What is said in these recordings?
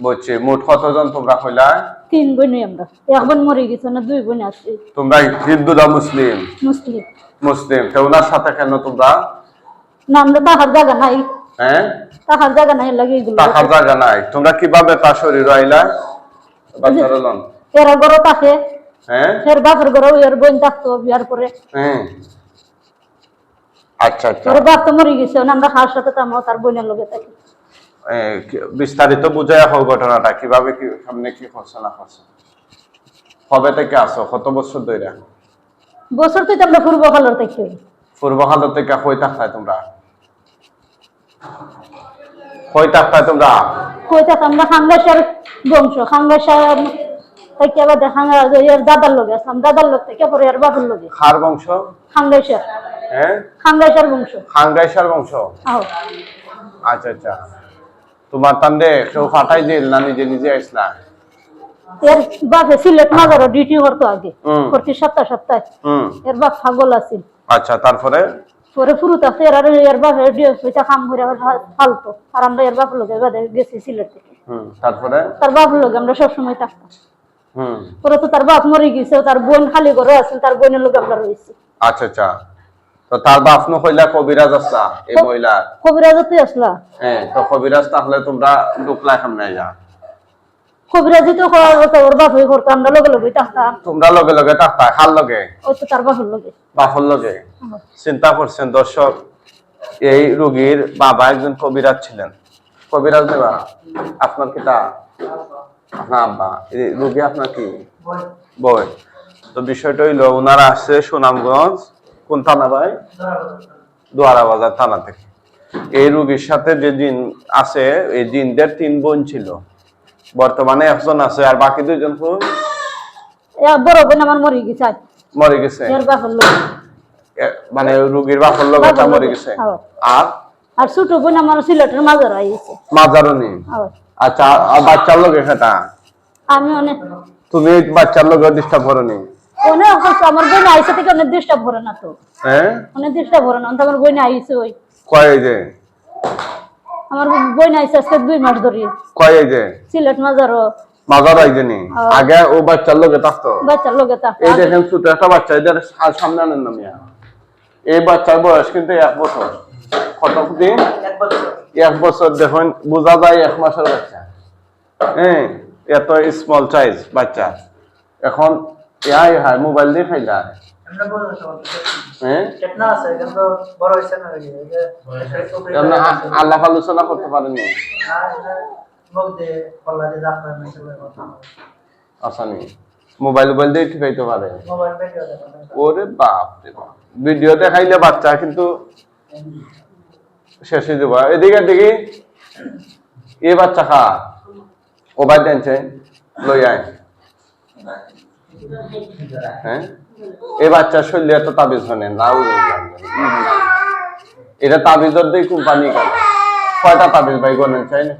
বুঝছি। মোট কতজন তোমরা হইলা? 3 বোন আমরা। এক বোন মরে গেছে না 2 বোন আছে। তোমরা হিন্দু না মুসলিম? মুসলিম। মুসলিম। তো ওনার সাথে কেন তোমরা? না আমরা তাহার জায়গা নাই। হ্যাঁ? তাহার জায়গা নাই লাগি এগুলো। তাহার জায়গা নাই। তোমরা কিভাবে তার শরীর আইলা? বাচ্চারা লন। এরা ঘরে থাকে। হ্যাঁ? এর বাপের ঘরেও এর বোন থাকতো বিয়ার পরে। হ্যাঁ। আচ্ছা আচ্ছা। ওর বাপ তো মরে গেছে আমরা হার সাথে তার বোনের লগে থাকি। বিস্তারিত বুঝাইয়া হোক ঘটনাটা কিভাবে কি সামনে কি করছে না করছে। কবে থেকে আসো? কত বছর ধরে? বছর তো আমরা পূর্বকালের থেকে। পূর্বকালের থেকে কই থাকতাই তোমরা? কই থাকতাই তোমরা? কই থাকতাম আমরা খাঙ্গাসার বংশ। খাঙ্গাসার থেকে আবার এর দাদার লগে আসলাম। দাদার লোক থেকে পরে এর বাপের লগে। খার বংশ? খাঙ্গাসার। হ্যাঁ? খাঙ্গাসার বংশ। খাঙ্গাসার বংশ। আচ্ছা আচ্ছা। তোমার তান্ডে কেউ ফাটাই দিল না নিজে নিজে আসলা? এর বাপে সিলেট মাজারও ডিউটি করতো আগে প্রতি সপ্তাহে। এর বাপ পাগল আছিল। আচ্ছা তারপরে? পরে ফুরুত আছে এর বাপে ওইটা কাম করে ফালতো। আর আমরা এর বাপের লোকে গেছি সিলেট থেকে। তারপরে? তার বাপের লোকে আমরা সবসময় থাকতাম। পরে তো তার বাপ মরে গেছে, তার বোন খালি ঘরে আছে, তার বোনের লোকে আমরা রয়েছি। আচ্ছা আচ্ছা। তো তার বাপ ন কইলা কবিরাজ আসলা এই মহিলা? কবিরাজতে আসলা। হ্যাঁ, তো কবিরাজ তাহলে তোমরা ঢুকলা কেমনে যা? কবিরাজি তো ওর বাপ হয়ে করতো, আমরা লগে লগে থাকতাম। তোমরা লগে লগে থাকতা? কার লগে? ওই তো তার বাপের লগে। বাপের লগে? চিন্তা করছেন দর্শক, এই রোগীর বাবা একজন কবিরাজ ছিলেন। কবিরাজ দেবা আপনার কিটা? আপনার আব্বা। এই রোগী আপনার কি? বই। তো বিষয়টা হইলো ওনারা আসছে সুনামগঞ্জ, কোন থানা ভাই? দোয়ারা বাজার থানা থেকে। এই রোগীর সাথে যে জিন আছে, এই জিনদের 3 বোন ছিল। বর্তমানে একজন আছে, আর বাকি 2 জন কই? বড় বোন আমার মরে গেছে। মরে গেছে? এর বাপের লগে। মানে রোগীর বাপের লগে মরে গেছে। আর ছোট বোন আমার সিলেটের মাজার আইছে। মাজারও নেই? আচ্ছা, আর বাচ্চার লগে সেটা? আমি অনেক। তুমি বাচ্চার লগে ডিস্টার্ব করনি? অনেক আমার বোন আইছে থেকে অনেক ডিস্টার্ব করে না তো। হ্যাঁ? অনেক ডিস্টার্ব করে না। আমার বোন আইছে ওই। কয় যে? আমার বোন আইছে আজকে 2 মাস ধরে। কয় যে? সিলেট মাজারও। মাজার আইজনি? আগে ও বাচ্চার লগে থাকতো? বাচ্চার লগে থাকতো। এই দেখেন ছোট একটা বাচ্চা, এদের সামনে আনেন না মিয়া। এই বাচ্চার বয়স কিন্তু 1 বছর। কত দিন? 1 বছর। 1 বছর দেখুন, বোঝা যায় 1 মাসের বাচ্চা। হ্যাঁ, এত স্মল সাইজ বাচ্চা। এখন হাই মোবাইল দিয়ে খাই যায়। আল্লাহ আলোচনা করতে পারেনি? আসানি মোবাইল দিয়ে ঠিকাইতে পারে? ওরে বাপ রে বাপ, ভিডিও দেখাইলে বাচ্চা কিন্তু শেষ হয়ে যাবো। এদিকে দেখি এ বাচ্চা খা ও বাই দেনছে লই আয়। হ্যাঁ, এই বাচ্চার শরীরে এত তাবিজ হয় না। এটা তাবিজের দিয়ে কোম্পানি কেন? কয়টা তাবিজ ভাই গনেন চাই না?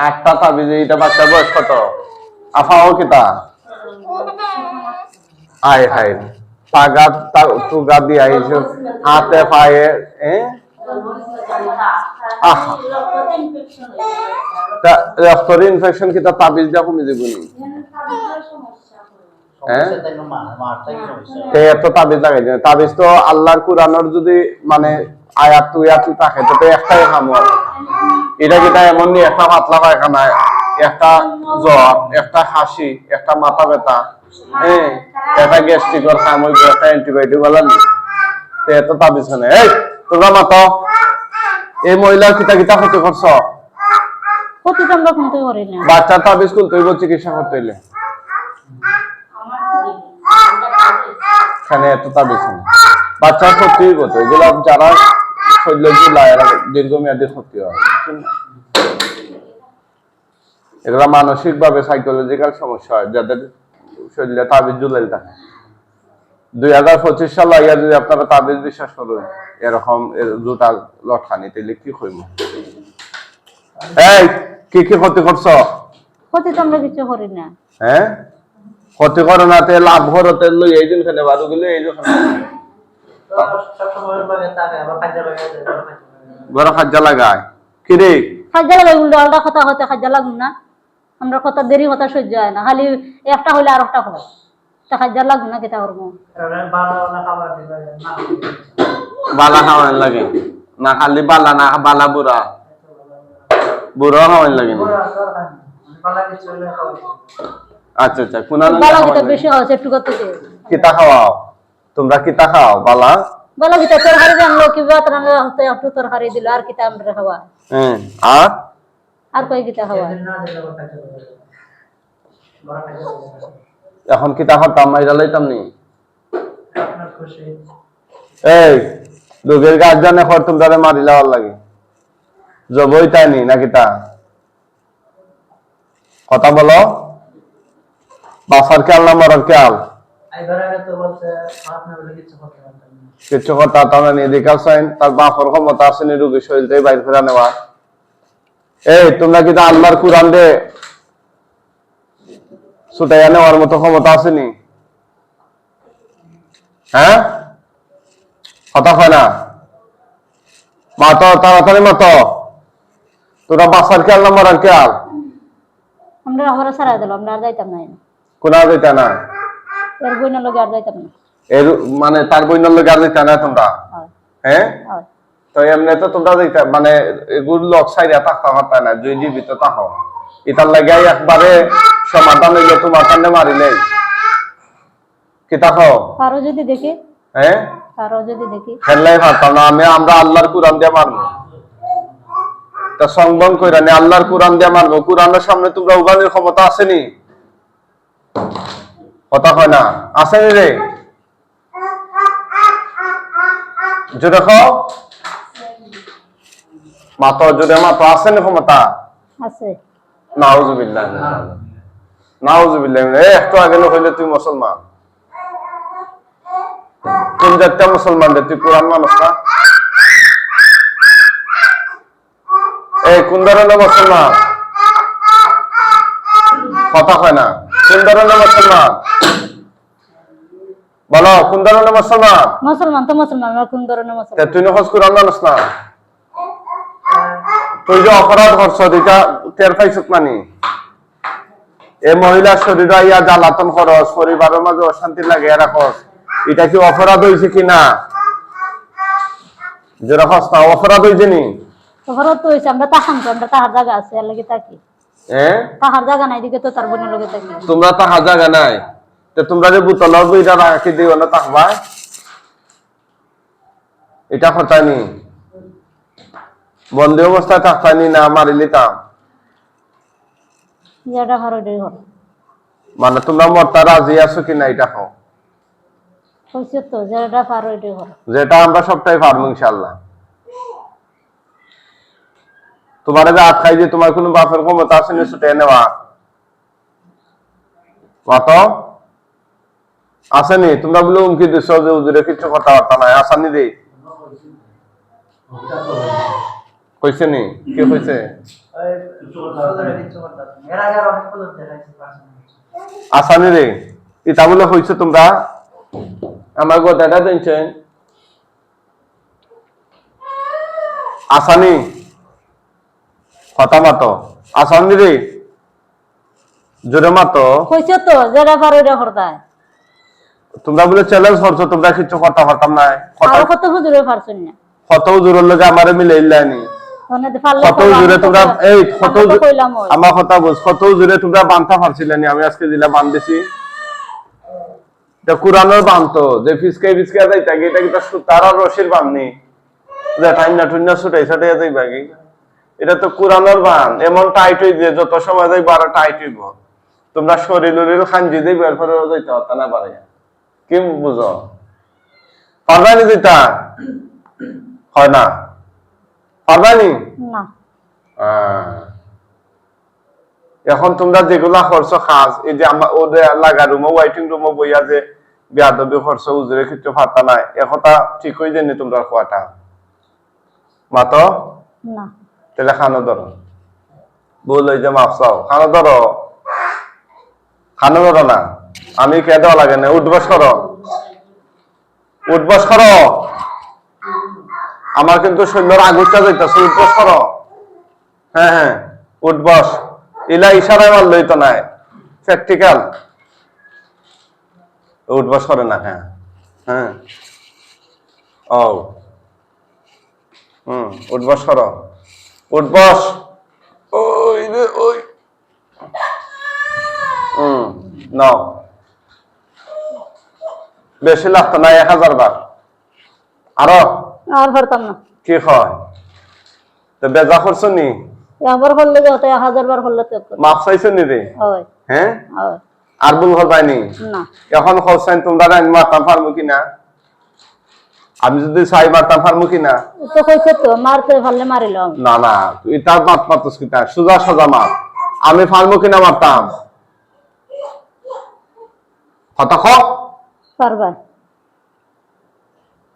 8টা তাবিজ। এটা বাচ্চার বয়স কত? আফাও কিতা আয় হায় পাগা তুগা দিয়ে আইছো হাতে পায়ে। রক্তের ইনফেকশন কিতা তাবিজ দিয়া কমে যাবো নি? হ্যাঁ, এত তাবিজ লাগাই যায়। তাবিজ তো আল্লাহর কুরআনের যদি মানে আয়াত তুয়াত থাকে তো একটাই কাম হয়। এটা কিটা এমন নি একটা পাতলা পায়খানা, একটা জ্বর, একটা হাসি, একটা মাথা ব্যথা, হ্যাঁ, একটা গ্যাস্ট্রিকের কাম হইবে, একটা অ্যান্টিবায়োটিক বলানি। এত তাবিজ না। এই তোমরা মাতো এই মহিলার কিতা কিতা ক্ষতি করছ? ক্ষতি তো আমরা কোনতে করি না। বাচ্চা তাবিজ খুলতে হইব, চিকিৎসা করতে হইলে। এখানে এত তাবিজ না। বাচ্চার ক্ষতি হইব তো, এগুলো যারা শরীরে জুলায় দীর্ঘমেয়াদী ক্ষতি হয়। এগুলা মানসিক ভাবে সাইকোলজিক্যাল সমস্যা হয় যাদের শরীরে তাবিজ জুলাই থাকে। 2025 সাল আইয়া যদি আপনারা তাবিজ বিশ্বাস করেন এরকম দুটা লটখানি, তাইলে কি কইব? এই কি কি ক্ষতি করছ? ক্ষতি তো আমরা কিছু করি না। হ্যাঁ, ক্ষতি করো না তে লাভ করতে লই এই দিন খেলে বারো গেলে এই যখন বড় খাজ্জা লাগায় কি রে খাজ্জা লাগাই উল্টা আলটা কথা হতে খাজ্জা লাগুন না আমরা কথা দেরি কথা সহ্য হয় না খালি একটা হইলে আর একটা হয় তা খাজ্জা লাগুন না কেটা করবো বালা খাওয়ান লাগে না খালি বালা না বালা বুড়া বুড়া খাওয়ান লাগে না আচ্ছা আচ্ছা কোনা বালা কিতা বেশি হচ্ছে একটু করতে কিতা খাওয়াও তোমরা কিতা খাও বালা বালা কিতা তরকারি জানলো কি বাত রান্না হতে একটু তরকারি দিল আর কিতা আমরা খাওয়া হ্যাঁ আর কই কিতা খাওয়া এখন কিতা খাতাম মাইরা লাইতাম নি এই লোকের গাছ জানে খর তোমরা মারি লাওয়ার লাগে জবই তাই নি না কিতা কথা বলো বাসার খেয়াল না মরার খেয়াল কিছু কথা তারা নিয়ে দেখাচ্ছেন তার বাপর ক্ষমতা আসেনি রোগীর শরীর থেকে বাইর ফেরা নেওয়া এই তোমরা কিন্তু আল্লাহর কোরআন দে ছুটাইয়া নেওয়ার মতো ক্ষমতা আসেনি হ্যাঁ কথা হয় না মাতো তাড়াতাড়ি মতো তোরা বাসার খেয়াল না মরার খেয়াল আমরা আমরা সারা দিল আমরা আর যাইতাম না কোনা যেটা না এর বইনা লগে আর যাইতাম না এর মানে তার বইনার লোক আর যেটা না তোমরা হ্যাঁ হয় তো এমনি তো তোমরা যেটা মানে এগুলো লোক সাইডে থাকতে পারতা না যদি জীবিত থাকো এটার লাগে একবারে সমাধান হইলে তোমার কানে মারিলে কি থাকো আরো যদি দেখি হ্যাঁ আরো যদি দেখি খেললাই পারতাম না আমরা আল্লাহর কোরআন দিয়ে মারবো তা সংবন কইরা নি আল্লাহর কোরআন দিয়ে মারবো কোরআনের সামনে তোমরা উগানের ক্ষমতা আসেনি কথা হয় না আসেনি রে যে দেখো মাতো যদি মাতো আসেনি ক্ষমতা আছে নাউজুবিল্লাহ নাউজুবিল্লাহ একটু আগে হইলে তুই মুসলমান কোন জাতীয় মুসলমান রে তুই কোরআন মানুষ না এই কোন ধরনের মুসলমান কথা হয় না কোন ধরনের মুসলমান বলো কোন ধরনের মুসলমান মুসলমান তো মুসলমান আমরা কোন ধরনের মুসলমান তুই নখস কোরআন মানুষ না তুই যে অপরাধ করছ এটা টের পাইছ মানি এই মহিলার শরীর ইয়া জ্বালাতন খরচ পরিবারের মাঝে অশান্তি লাগে রাখস এটা কি অপরাধ হয়েছে কিনা যেটা হস না অপরাধ হয়েছে নি অপরাধ তো হইছে আমরা তাহান আমরা তাহার জায়গা আছে এর লাগি থাকি হ্যাঁ তাহার জায়গা নাই দিকে তো তার বোনের লগে থাকি তোমরা তাহার জায়গা নাই তো তোমরা যে বুতল বইটা রাখি দিও না তাহবা এটা হতানি বন্ধ অবস্থায় থাকতানি না মারিলি তা যেটা ভালো দেই হল মানে তোমরা মরতা রাজি আছো কিনা এটা কও হইছে তো যেটা পারো এটাই হল যেটা আমরা সবটাই পারবো ইনশাআল্লাহ তোমার যে আট খাই যে তোমার কোনো বাপের ক্ষমতা আছে না ছুটে নেওয়া মাতো আসেনি তোমরা বলে উমকি দিচ্ছ যে উজুরে কিছু কথাবার্তা নাই আসানি রে কইছে নি কে কইছে আসানি রে এটা বলে হইছে তোমরা আমার কথাটা জানছেন আসানি কথা মাতো আসানি রে জোরে মাতো হইছে তো যেটা পারো এটা হরতায় তোমরা বলে চ্যালেঞ্জ করছো তোমরা কিছু কথা পারতাম না আর কত হুজুরে পারছুন না কত হুজুরের লগে আমারে মিলে ইল্লানি ওনে পারলে কত হুজুরে তোমরা এই কত কইলাম আমার কথা বুঝ কত হুজুরে তোমরা বানতা পারছিলেনি আমি আজকে দিলা বান দিছি এটা কুরআনের বানতো যে ফিসকে যাইতা এটা কি তার রশির বাননি যে টাইনা টুন্না ছুটাই ছুটাই যাইবা কি এটা তো কুরআনের বান এমন টাইট হই যে যত সময় যাই বারো টাইট হইব তোমরা শরীরের খানজি দেই বের করে যাইতে হতা না পারে কি বুঝো পারবানি দিতা হয় না পারবানি না এখন তোমরা যেগুলা করছো খাস এই যে ওদের লাগা রুমে ওয়াইটিং রুমে বইয়া যে বিয়াদবি করছো উজুরে কিছু ফাতা নাই একথা ঠিক হয়ে যায়নি তোমরা খোয়াটা মাতো না তাহলে খানো ধরো বল ওই যে মাপ চাও খানো ধরো না আমি কে দেওয়া লাগে না উঠবস করো উঠবস করো, আমার কিন্তু শরীরের আগুনটা যাইতেছে, উঠবস করো। হ্যাঁ হ্যাঁ, উঠবস। ইলা ইশারায় মারলই তো নাই, প্র্যাকটিক্যাল। উঠবস করে না। হ্যাঁ হ্যাঁ, ও উঠবস করো, উঠবস। ওই রে ওই, নাও। বেশি লাগতো না, 1000 বার। আরো আর পারতাম না। কি হয় তো বেজা করছো নি? একবার করলে যে হতো, 1000 বার করলে তো মাপ চাইছো নি রে? হয় হ্যাঁ, হয় আর ভুল হবাইনি। না। এখন খোঁজছেন তোমরা আমি মারতাম পারবো কিনা? আমি যদি চাই মারতাম পারবো কিনা? তো কইছে তো মারতে পারলে মারিলাম। না না, তুই তার মাত পারতস কিনা? সোজা সোজা মাপ। আমি পারবো কিনা মারতাম? কথা খ। পারবা।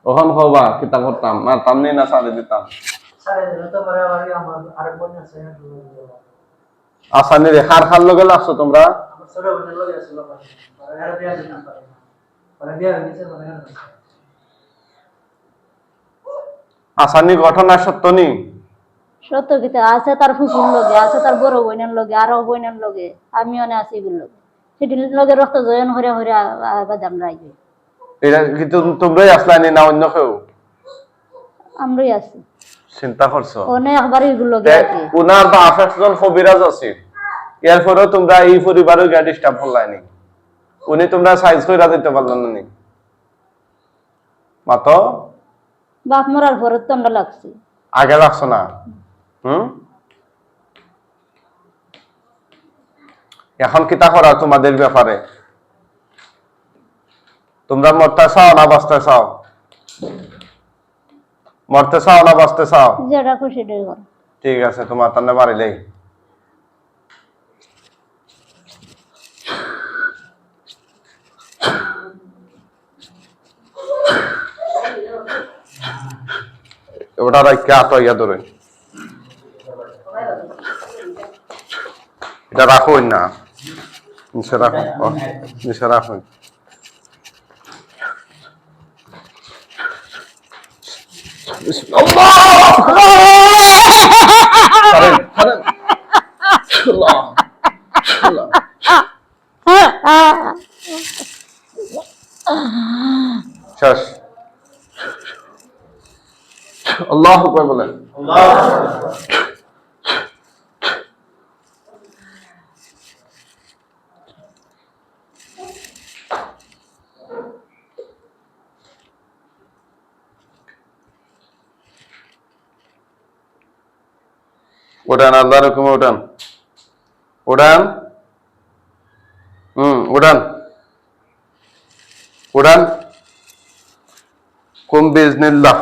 ওখান হবা কিতা করতাম, মারতাম নি না সারে দিতাম? আসানি রে হার খার লগে লাগছো তোমরা? আসানি ঘটনা সত্য নি? সত্য কিতা আছে, তার ফুফুর লগে আছে, তার বড় বোনের লগে, আরো বোনের লগে, আমি অনে আছি এগুলো লগে। সেটির লগে রক্ত জয়ন হরে হরে বাদাম রাইবে। এটা কি তোমরাই আসলানি না অন্য কেউ? আমরাই আছি। চিন্তা করছো? অনে একবার এগুলো লগে আছে। উনার বা 28 জন কবিরাজ আছে, এরপরেও তোমরা এই পরিবারের গাড়ি স্টাফ হলাইনি। উনি তোমরা সাইজ কইরা দিতে পারলেন না নি? মাতো বাপ মরার পরে তো আমরা লাগছি। আগে লাগছো না? এখন কিতা করা তোমাদের ব্যাপারে? তোমরা মরতে চাও না বাঁচতে চাও? মরতে চাও না বাঁচতে চাও? যেটা খুশি সেটাই করো। ঠিক আছে, তোমার তান্নে মারিলেই। ওটা রাখকে আতো ইয়া ধরে, এটা রাখো না, নিচে রাখো, নিচে রাখো। শেষ। আল্লাহু আকবার বলেন। উঠান, আল্লাহর হুকুমে উঠান, উঠান, উঠান, উঠান। কুম বিজনিল্লাহ,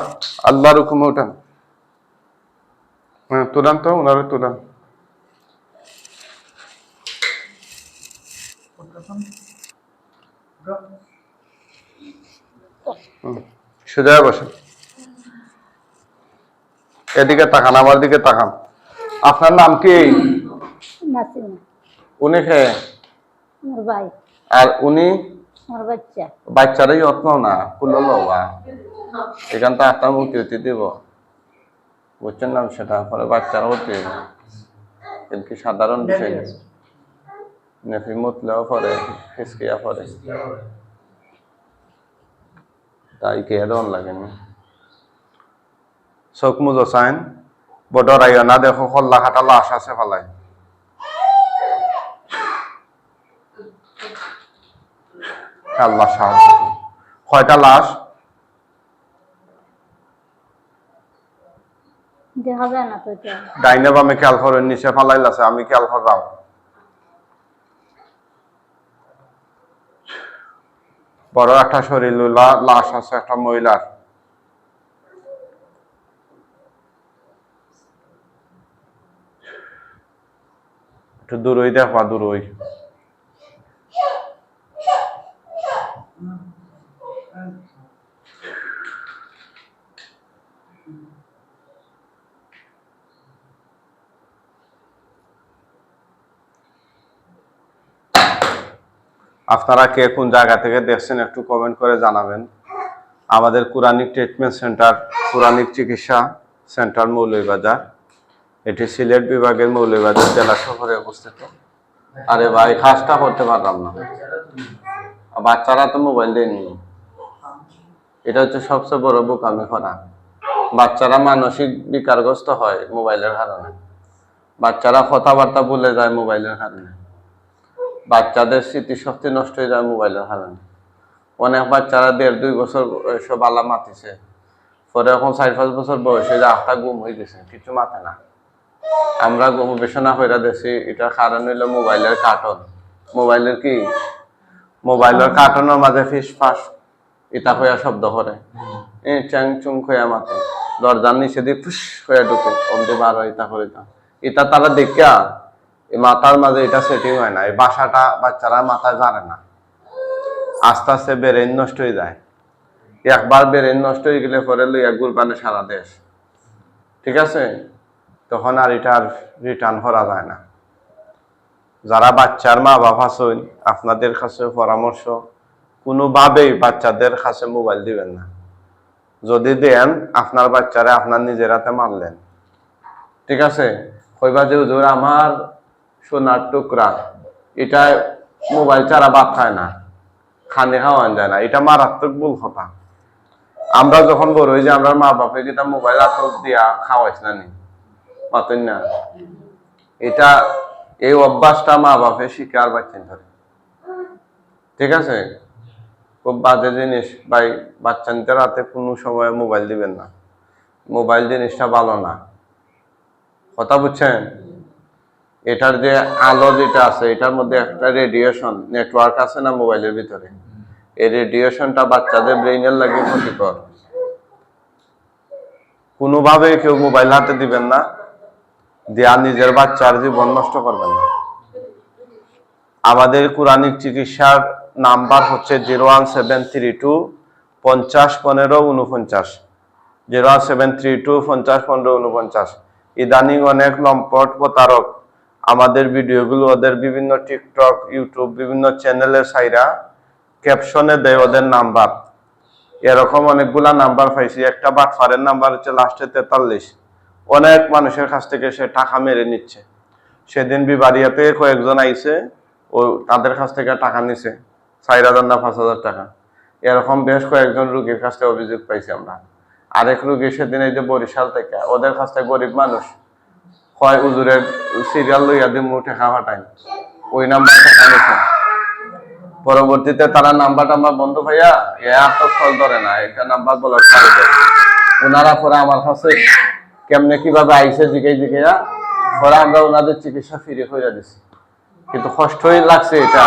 আল্লাহর হুকুমে উঠান। তুলান তো, ওনারে তুলান। সোজা বসেন, এদিকে তাকান, আমার দিকে তাকান। আপনার নাম কি? নাসিমা। উনি খে? আমার ভাই। আর উনি? আমার বাচ্চা। বাচ্চারাই যত্ন না খুলল বা এখান থেকে আপনার মুক্তি হতে দিব, বুঝছেন না? সেটা পরে বাচ্চারা হতে কি সাধারণ বিষয় না। নেফি মুতলেও পরে ফিসকিয়া পরে, তাই কে দন লাগেনি। চোখ মুজো চাইন, বড় আইও না, দেখো খল্লা খাটা লাশ আছে ফালাই। আল্লাহ সাহায্য। কয়টা লাশ? দেখা যায় না তো। ডাইনে বামে খেয়াল করেন, নিচে ফালাই আছে, আমি খেয়াল করলাম। বড় একটা শরীর লাশ আছে একটা মহিলার। একটু দূরই দেখবা, দূরই। আপনারা কে কোন জায়গা থেকে দেখছেন একটু কমেন্ট করে জানাবেন। আমাদের কোরআনিক ট্রিটমেন্ট সেন্টার, কোরআনিক চিকিৎসা সেন্টার মৌলভীবাজার, এটি সিলেট বিভাগের মৌলভীবাজার জেলা শহরে অবস্থিত। আরে ভাই কাজটা করতে পারলাম না, বাচ্চারা তো মোবাইল দেয়নি, এটা হচ্ছে সবচেয়ে বড় বোকামি করা। বাচ্চারা মানসিক বিকারগ্রস্ত হয় মোবাইলের কারণে, বাচ্চারা কথাবার্তা ভুলে যায় মোবাইলের কারণে, বাচ্চাদের স্মৃতিশক্তি নষ্ট হয়ে যায় মোবাইলের কারণে। অনেক বাচ্চারা 1.5-2 বছর বয়সে বালা মাতিছে, পরে এখন 4-5 বছর বয়সে যে আখটা গুম হয়ে গেছে, কিছু মাথে না। আমরা গবেষণা করে দেখছি এটার কারণ হইলো মোবাইলের কার্টন। মোবাইলের কি, মোবাইলের কার্টনের মাঝে ফিস ফাস এটা হইয়া শব্দ করে, চ্যাং চুং হইয়া মাথে, দরজার নিচে দিয়ে ফুস হইয়া ঢুকে অমনি বার হয়, এটা করে এটা তারা দেখা এই মাথার মাঝে এটা সেটিং হয় না, এই বাসাটা বাচ্চারা মাথায় জানে না, আস্তে আস্তে ব্রেন নষ্ট হয়ে যায়। একবার ব্রেন নষ্ট হয়ে গেলে পরে লইয়া গুলবানে সারা দেশ, ঠিক আছে, তখন আর এটার রিটার্ন করা যায় না। যারা বাচ্চার মা বাবা আছেন, আপনাদের কাছে পরামর্শ, কোনোভাবেই বাচ্চাদের কাছে মোবাইল দিবেন না। যদি দেন আপনার বাচ্চারা আপনার নিজের হাতে মারলেন, ঠিক আছে। কইবা যে হুজুর আমার সোনার টুকরা এটা মোবাইল ছাড়া ভাত খায় না, খানে খাওয়ান যায় না, এটা মারাত্মক ভুল কথা। আমরা যখন বড় হই যে আমরা মা বাপে কিন্তু মোবাইল আতক দিয়া খাওয়াইছ না নি, পাতেন না, এটা এই অভ্যাসটা মা বাপে শিকার বাচ্চা ধরে, ঠিক আছে। খুব বাজে জিনিস ভাই, বাচ্চাদের হাতে কোনো সময় মোবাইল দিবেন না, মোবাইল জিনিসটা ভালো না, কথা বুঝছেন। এটার যে আলো যেটা আছে এটার মধ্যে একটা রেডিয়েশন নেটওয়ার্ক আছে না মোবাইলের ভিতরে, এই রেডিয়েশনটা বাচ্চাদের ব্রেইনের লাগে ক্ষতিকর। কোনোভাবে কেউ মোবাইল হাতে দিবেন না, দিয়া নিজের বাচ্চার জীবন নষ্ট করবেন না। আমাদের কোরআনিক চিকিৎসার নাম্বার হচ্ছে 01732 50 15 49, 01732 50 15 49। ইদানিং অনেক লম্পট প্রতারক আমাদের ভিডিওগুলো ওদের বিভিন্ন টিকটক, ইউটিউব বিভিন্ন চ্যানেলের সাইরা ক্যাপশনে দেয় ওদের নাম্বার। এরকম অনেকগুলা নাম্বার পাইছি, একটা বাটফারের নাম্বার হচ্ছে লাস্টে 43। অনেক মানুষের কাছ থেকে সে টাকা মেরে নিচ্ছে। সেদিন বিবাড়িয়াতে কয়েকজন আইছে, ও তাদের কাছ থেকে টাকা নিছে 4,000 না 5,000 টাকা। এরকম বেশ কয়েকজন রুগীর কাছ থেকে অভিযোগ পাইছি আমরা। আরেক রুগী সেদিন এই যে বরিশাল থেকে, ওদের কাছ থেকে গরিব মানুষ হয় হুজুরের সিরিয়াল লইয়া দিয়ে মুঠে খাওয়া টাইম, ওই নাম্বার টাকা নিছে। পরবর্তীতে তারা নাম্বার টাম্বার বন্ধ ভাইয়া আর তো ফল ধরে না, এটা নাম্বার ব্লক করে দেয়। ওনারা পরে আমার কাছে কেমনে কিভাবে আইসে জিগাইয়া পরে আমরা ওনাদের চিকিৎসা ফ্রি করে দিছি। কিন্তু কষ্টই লাগছে এটা।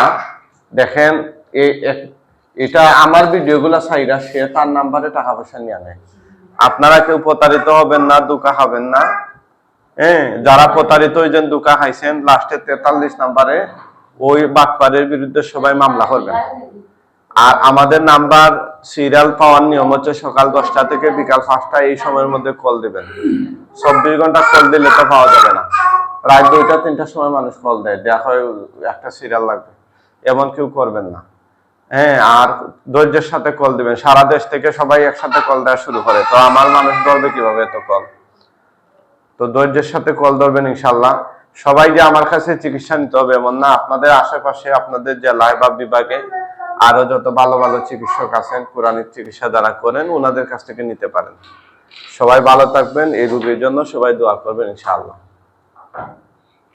দেখেন এটা আমার ভিডিওগুলো সাইরা সে তার নাম্বারে টাকা পয়সা নিয়ে নেয়। আপনারা কেউ প্রতারিত হবেন না, ধোঁকা খাবেন না। হ্যাঁ, যারা প্রতারিত হয়েছেন, ধোঁকা খাইছেন, লাস্টে 43 নাম্বারে ওই বাটপারের বিরুদ্ধে সবাই মামলা করবেন। আর আমাদের নাম্বার সিরিয়াল পাওয়ার নিয়ম হচ্ছে সকাল 10টা থেকে বিকাল 5টা, এই সময়ের মধ্যে কল দিবেন। 24 ঘন্টা কল দিলে তো পাওয়া যাবে না। রাত 2টা-3টার সময় মানুষ কল দেয়, দেখা হয় একটা সিরিয়াল লাগবে, এমন কেউ করবেন না। হ্যাঁ, আর ধৈর্যের সাথে কল দিবেন। সারা দেশ থেকে সবাই একসাথে কল দেওয়া শুরু করে, তো আমার মানুষ ধরবে কিভাবে এত কল? তো ধৈর্যের সাথে কল ধরবেন ইনশাল্লাহ। সবাই যে আমার কাছে চিকিৎসা নিতে হবে এমন না, আপনাদের আশেপাশে আপনাদের জেলায় বা বিভাগে আরো যত ভালো ভালো চিকিৎসক আছেন কোরআনিক চিকিৎসা যারা করেন ওনাদের কাছ থেকে নিতে পারেন। সবাই ভালো থাকবেন, এই রোগীর জন্য সবাই দোয়া করবেন ইনশাআল্লাহ।